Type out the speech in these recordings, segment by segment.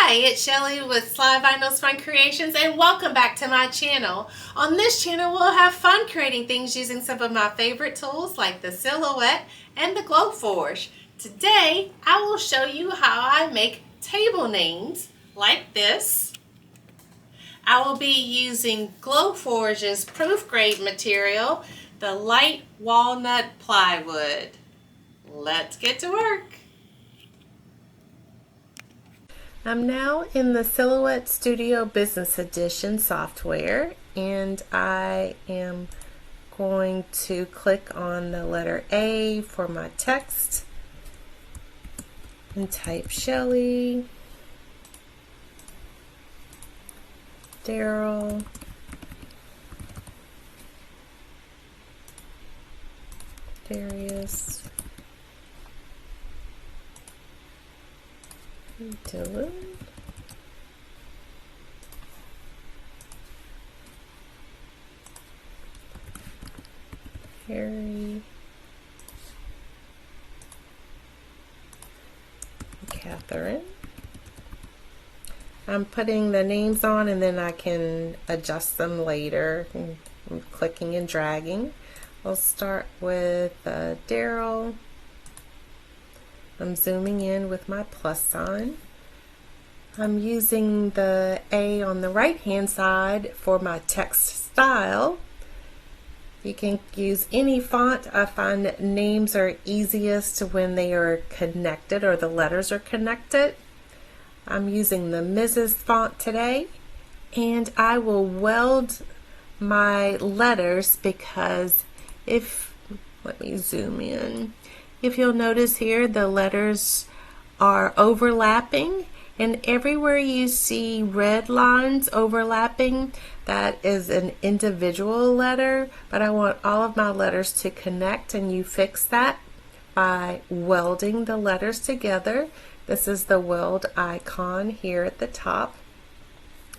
Hi, it's Shelly with Slide Vinyls Fun Creations, and welcome back to my channel. On this channel we'll have fun creating things using some of my favorite tools like the Silhouette and the Glowforge. Today I will show you how I make table names like this. I will be using Glowforge's Proofgrade material, the light walnut plywood. Let's get to work. I'm now in the Silhouette Studio Business Edition software, and I am going to click on the letter A for my text and type Shelly, Daryl, Darius, Dylan, Harry, Catherine. I'm putting the names on and then I can adjust them later. I'm clicking and dragging. I'll start with Daryl. I'm zooming in with my plus sign. I'm using the A on the right hand side for my text style. You can use any font. I find names are easiest when they are connected or the letters are connected. I'm using the Mrs. font today, and I will weld my letters because let me zoom in. If you'll notice here, the letters are overlapping, and everywhere you see red lines overlapping, that is an individual letter, but I want all of my letters to connect, and you fix that by welding the letters together. This is the weld icon here at the top.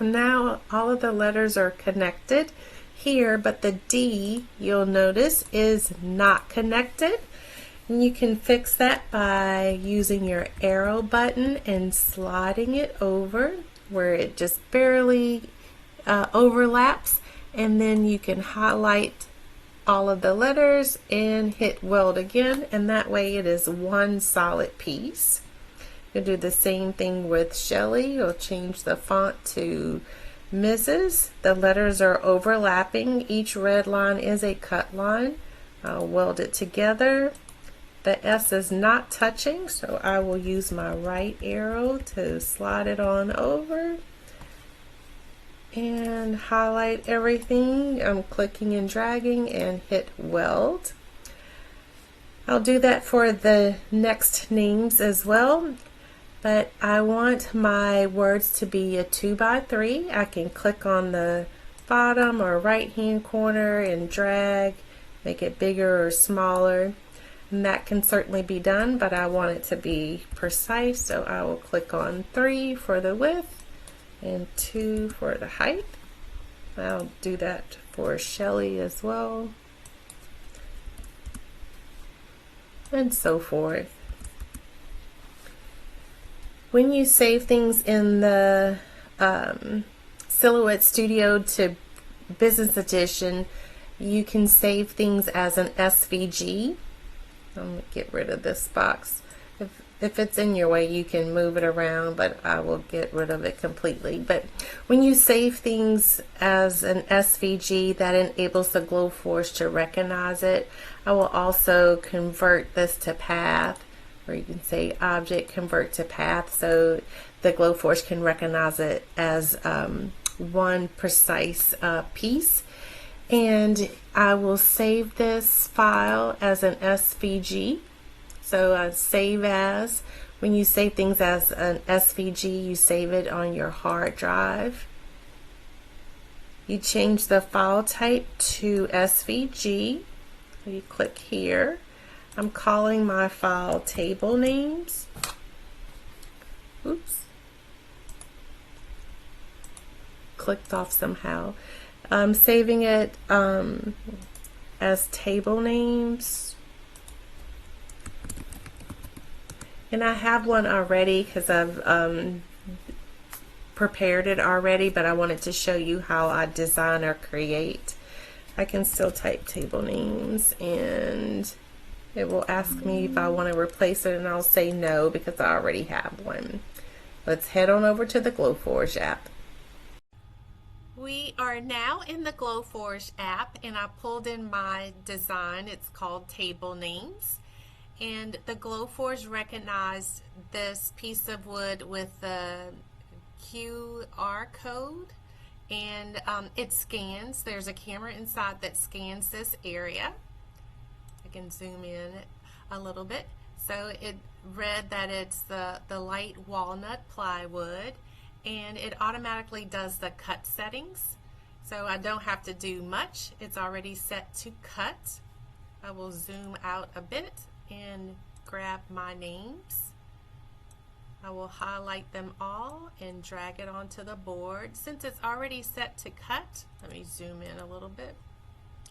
Now all of the letters are connected here, but the D, you'll notice, is not connected. And you can fix that by using your arrow button and sliding it over where it just barely overlaps, and then you can highlight all of the letters and hit weld again, and that way it is one solid piece. You'll do the same thing with Shelly. You'll change the font to Mrs. The letters are overlapping. Each red line is a cut line. I'll weld it together. The S is not touching, so I will use my right arrow to slide it on over and highlight everything. I'm clicking and dragging and hit weld. I'll do that for the next names as well, but I want my words to be a 2x3. I can click on the bottom or right hand corner and drag, make it bigger or smaller. And that can certainly be done, but I want it to be precise, so I will click on 3 for the width and 2 for the height. I'll do that for Shelly as well, and so forth. When you save things in the Silhouette Studio to Business Edition, you can save things as an SVG. I'm going to get rid of this box. If it's in your way, you can move it around, but I will get rid of it completely. But when you save things as an SVG, that enables the Glowforge to recognize it. I will also convert this to path, or you can say object convert to path, so the Glowforge can recognize it as one precise piece. And I will save this file as an SVG. So save as, when you save things as an SVG, you save it on your hard drive. You change the file type to SVG. You click here. I'm calling my file table names. Oops. Clicked off somehow. I'm saving it as table names, and I have one already because I've prepared it already, but I wanted to show you how I design or create. I can still type table names and it will ask me if I want to replace it, and I'll say no because I already have one. Let's head on over to the Glowforge app. We are now in the Glowforge app, and I pulled in my design. It's called Table Names, and the Glowforge recognized this piece of wood with the QR code, and it scans. There's a camera inside that scans this area. I can zoom in a little bit. So it read that it's the light walnut plywood, and it automatically does the cut settings. So I don't have to do much. It's already set to cut. I will zoom out a bit and grab my names. I will highlight them all and drag it onto the board. Since it's already set to cut, let me zoom in a little bit.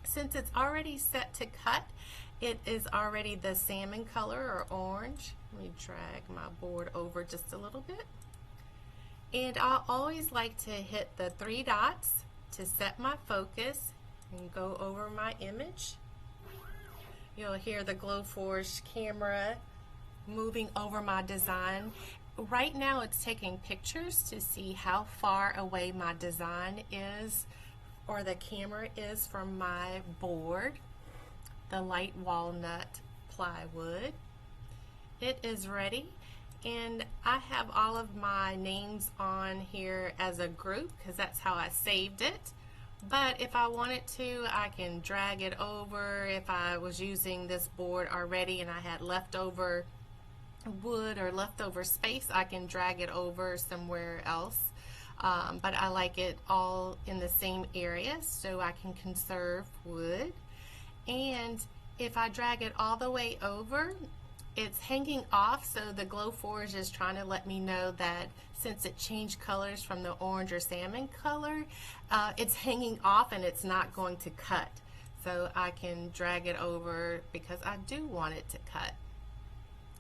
Since it's already set to cut, it is already the salmon color or orange. Let me drag my board over just a little bit. And I always like to hit the 3 dots to set my focus and go over my image. You'll hear the Glowforge camera moving over my design. Right now it's taking pictures to see how far away my design is, or the camera is, from my board, the light walnut plywood. It is ready, and I have all of my names on here as a group because that's how I saved it. But if I wanted to, I can drag it over. If I was using this board already and I had leftover wood or leftover space, I can drag it over somewhere else. But I like it all in the same area so I can conserve wood. And if I drag it all the way over, it's hanging off, so the Glowforge is trying to let me know that since it changed colors from the orange or salmon color, it's hanging off and it's not going to cut. So I can drag it over because I do want it to cut.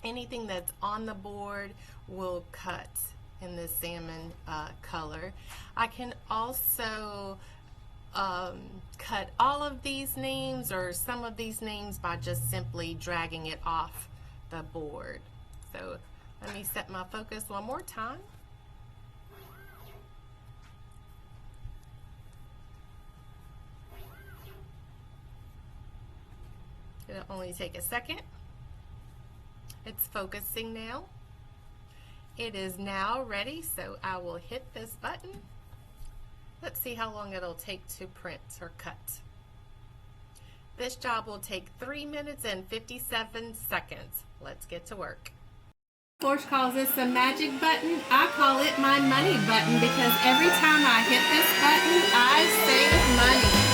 Anything that's on the board will cut in the salmon color. I can also cut all of these names or some of these names by just simply dragging it off the board. So let me set my focus one more time. It'll only take a second. It's focusing now. It is now ready, so I will hit this button. Let's see how long it'll take to print or cut. This job will take 3 minutes and 57 seconds. Let's get to work. Glowforge calls this the magic button. I call it my money button because every time I hit this button, I save money.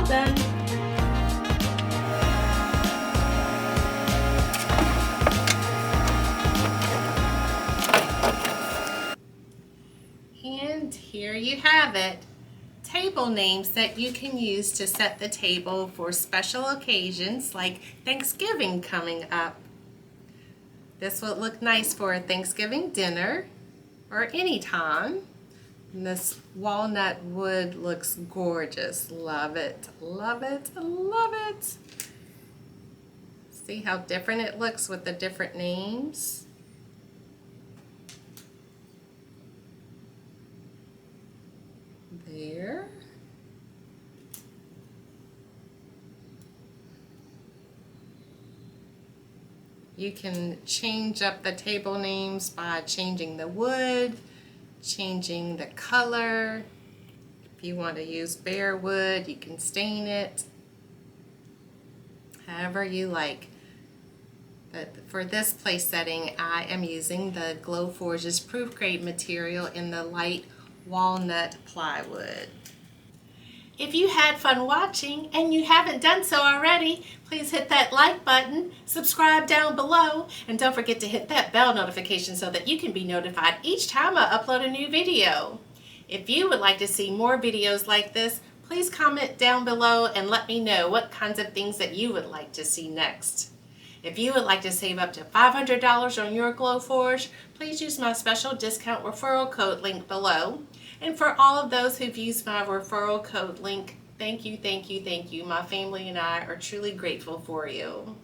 Done. And here you have it. Table names that you can use to set the table for special occasions like Thanksgiving coming up. This would look nice for a Thanksgiving dinner or any time. And this walnut wood looks gorgeous. Love it, love it, love it. See how different it looks with the different names? There. You can change up the table names by changing the wood, changing the color. If you want to use bare wood, you can stain it. however you like. But for this place setting, I am using the Glowforge's Proofgrade material in the light walnut plywood. If you had fun watching and you haven't done so already, please hit that like button, subscribe down below, and don't forget to hit that bell notification so that you can be notified each time I upload a new video. If you would like to see more videos like this, please comment down below and let me know what kinds of things that you would like to see next. If you would like to save up to $500 on your Glowforge, please use my special discount referral code link below. And for all of those who've used my referral code link, thank you, thank you, thank you. My family and I are truly grateful for you.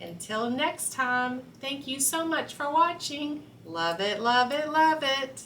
Until next time, thank you so much for watching. Love it, love it, love it.